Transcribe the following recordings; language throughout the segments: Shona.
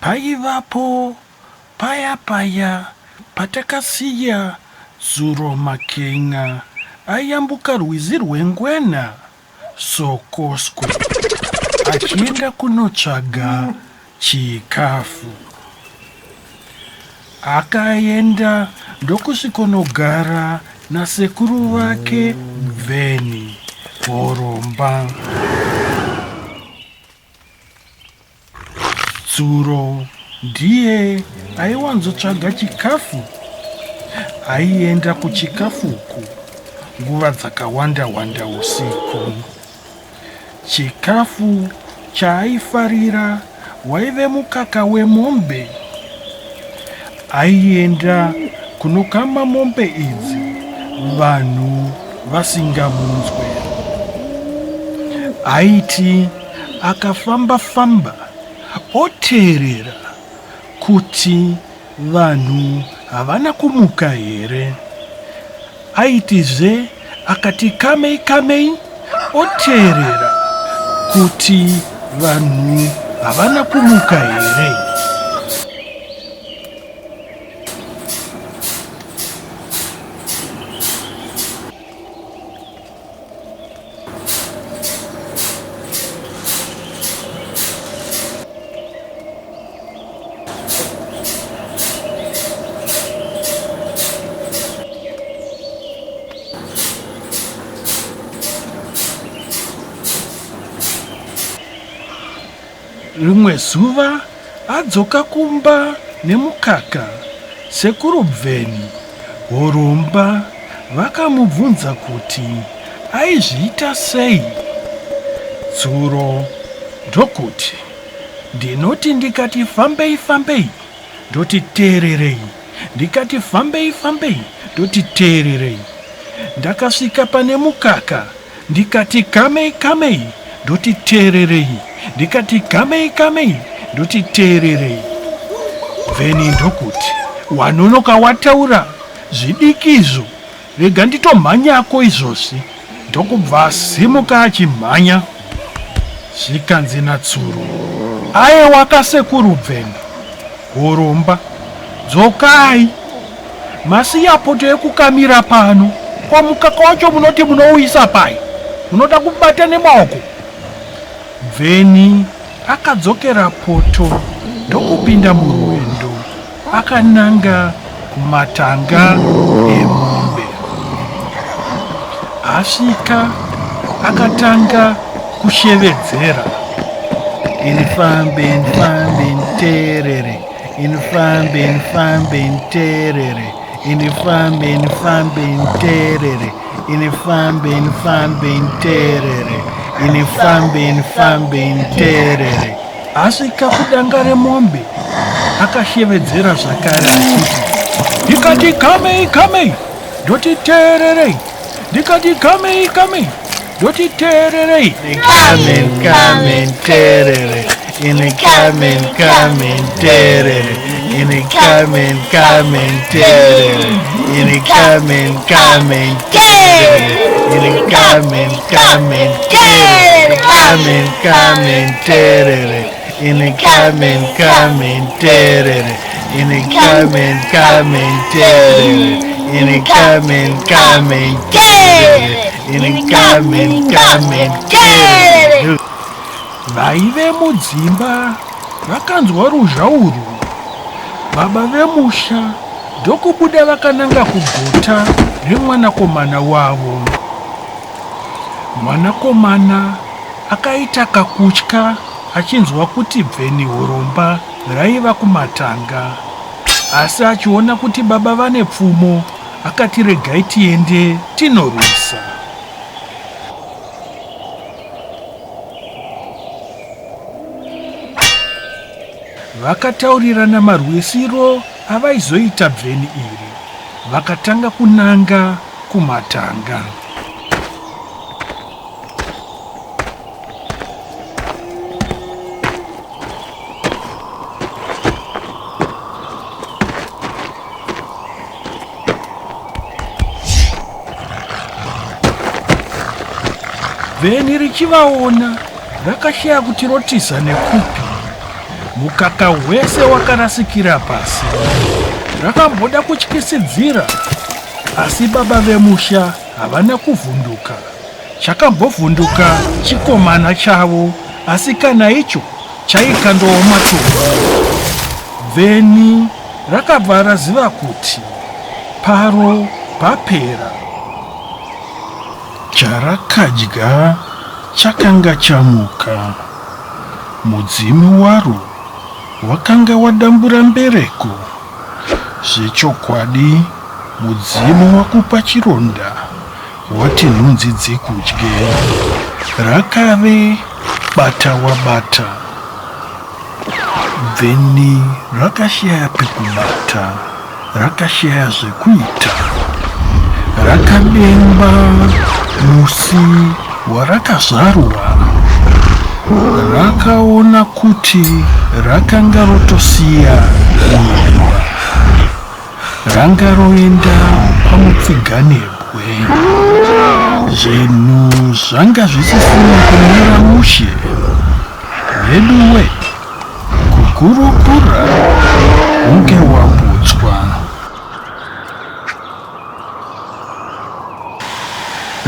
Paivapo paya paya patakasiya Zuro Makenga ayambuka rwizi rwengwena Sokoswe achienda kunotsvaga chikafu. Akaenda ndokusvikonogara nasekuru vake Bveni Horomba. Zuro ndiye aiwanzotsvaga chikafu. Aienda kuchikafuku nguva dzakawanda usiku. Chikafu chaaifarira waive mukaka wemombe. Aienda kunokama mombe idzi vanhu vasingamunzwe. Aiti akafamba oteerera kuti vanhu havana kumuka here. Aitizve akati kamei oteerera kuti vanhu havana kumuka here. Rimwe zuva adzoka kumba nemukaka, sekuru Bveni Horomba vakamubvunza kuti aizviita sei. Zuro ndokuti, ndinoti ndikati fambei ndoti teererei, ndikati fambei ndoti teererei. Ndakasvika pane mukaka ndikati kamei ndoti teererei, ndikati kamei ndoti teererei. Bveni ndokuti, wanonoka wataura zvidikizvo, rega nditomhanyako izvozvi. Ndokubva asimuka achimhanya. Zvikanzi naTsuro, aiwa kasekuru Bveni Horomba, dzokai masiya poto ekukamira pano. Kwa mukaka wacho munoti munouisa pai, munoda kubata nemaoko. Bveni akadzokera poto ndokupinda murwendo, akananga kumatanga emombe. Asvika akatanga kushevedzera, inifambe nteerere, inifambe nteerere, inifambe nteerere, inifambe nteerere, inifambe nteerere. Asvika kudanga remombe akashevedzera zvakare achiti, ndikati kamei ndoti teererei, ndikati kamei ndoti teererei. Kame nteerere, inekame nteerere, inekame nteerere, inekame nteerere, inekame nteerere, kame nteerere, inekame nteerere, inekame nteerere, inekame nteerere, inekame nteerere. Vaive mudzimba vakanzwa ruzha urwu. Baba vemusha ndokubuda vakananga kugota remwanakomana wavo. Mwanakomana akaita kakutya achinzwa kuti Bveni Horomba raiva kumatanga, asi achiona kuti baba vane pfumo akati regai tiende tinorwisa. Vakataurirana marwisiro avaizoita Bveni iri, vakatanga kunanga kumatanga. Vheni richivaona rakashaya kuti rotiza nekupi. Mukaka wese wakarasikira pasi. Rakamboda kutyisidzira, asi baba vemusha havana kuvhunduka. Chakambovhunduka chikomana chavo, asi kana icho chaikandooma tombo. Vheni rakabva raziva kuti paro papera. Charakadya chakanga chamuka. Mudzimu waro wakanga wadambura mbereko. Zvechokwadi mudzimu wakupa chironda wati nhunzi dzikudye. Rakave bata wabata. Vheni rakashaya pekubata, rakashaya zvekuita. Rakademba musi warakazvarwa. Rakaona kuti rakanga rotosiya nyemba. Ranga roenda pamupfiganebwe. Zvinhu zvanga zvisisina kumira mushe. Veduwe, kukurukura hunge waputswa.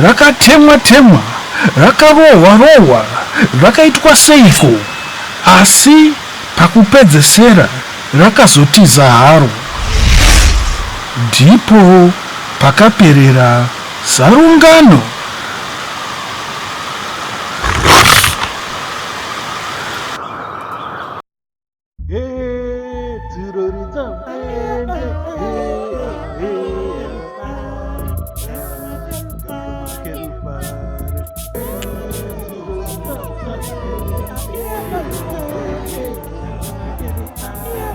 Rakatemwa-temwa, rakarohwa-rohwa, rakaitwa seiko, asi pakupedzesera rakazotiza haro. Ndipo pakaperera zarungano.